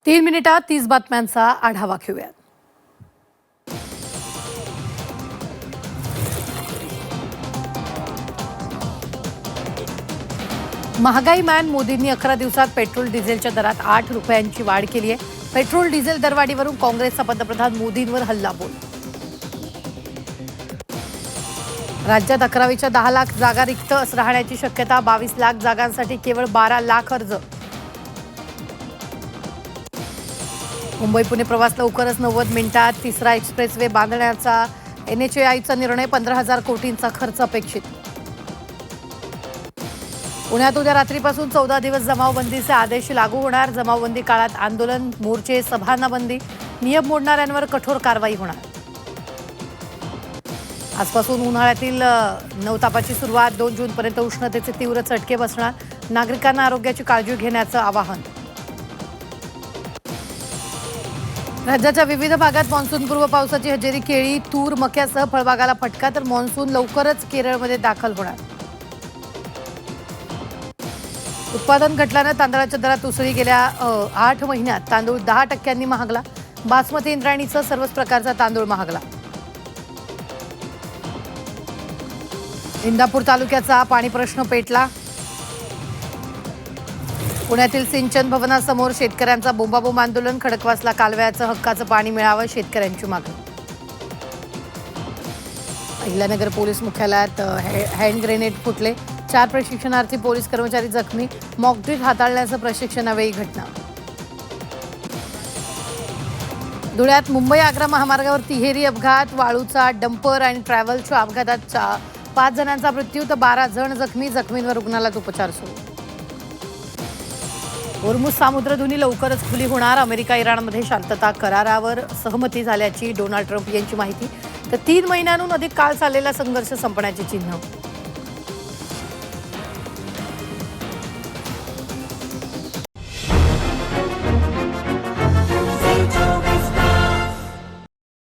3 मिनिटात 30 बातम्यांचा आढावा घेऊया. महागाई मॅन मोदींनी 11 दिवसात पेट्रोल डिझेलच्या दरात 8 रुपयांची वाढ केली आहे. पेट्रोल डिझेल दरवाढीवरून काँग्रेसचा पंतप्रधान मोदींवर हल्लाबोल. राज्यात 11वीच्या 10 लाख जागा रिक्त राहण्याची शक्यता. 22 लाख जागांसाठी केवळ 12 लाख अर्ज. मुंबई पुणे प्रवास लवकरच 90 मिनिटात. तिसरा एक्सप्रेसवे बांधण्याचा NHAIचा निर्णय. 15,000 कोटींचा खर्च अपेक्षित. पुण्यात उद्या रात्रीपासून 14 दिवस जमावबंदीचे आदेश लागू होणार. जमावबंदी काळात आंदोलन, मोर्चे, सभांना बंदी. नियम मोडणाऱ्यांवर कठोर कारवाई होणार. आजपासून उन्हाळ्यातील नवतापाची सुरुवात. 2 जूनपर्यंत उष्णतेचे तीव्र चटके बसणार. नागरिकांना आरोग्याची काळजी घेण्याचं आवाहन. राज्याच्या विविध भागात मान्सूनपूर्व पावसाची हजेरी. केळी, तूर, मक्यासह फळबागाला फटका. तर मान्सून लवकरच केरळमध्ये दाखल होणार. उत्पादन घटल्यानं तांदळाच्या दरात उसळी. गेल्या 8 महिन्यात तांदूळ 10% महागला. बासमती इंद्रायणीसह सर्वच प्रकारचा तांदूळ महागला. इंदापूर तालुक्याचा पाणी प्रश्न पेटला. पुण्यातील सिंचन भवनासमोर शेतकऱ्यांचा बोंबाबोंब आंदोलन. खडकवासला कालव्याचं हक्काचं पाणी मिळावं, शेतकऱ्यांची मागणी. अहिल्यानगर पोलीस मुख्यालयात हँड ग्रेनेड फुटले. 4 प्रशिक्षणार्थी पोलीस कर्मचारी जखमी. मॉकड्रिल हाताळण्याचं प्रशिक्षणावेळी घटना. धुळ्यात मुंबई आग्रा महामार्गावर तिहेरी अपघात. वाळूचा डंपर आणि ट्रॅव्हलच्या अपघातात 5 जणांचा मृत्यू तर 12 जण जखमी. जखमींवर रुग्णालयात उपचार सुरू. होर्मुझ सामुद्रधुनी लवकरच खुली होणार. अमेरिका इराणमध्ये शांतता करारावर सहमती झाल्याची डोनाल्ड ट्रम्प यांची माहिती. तर 3 महिन्यांहून अधिक काळ चाललेला संघर्ष संपण्याचे चिन्ह.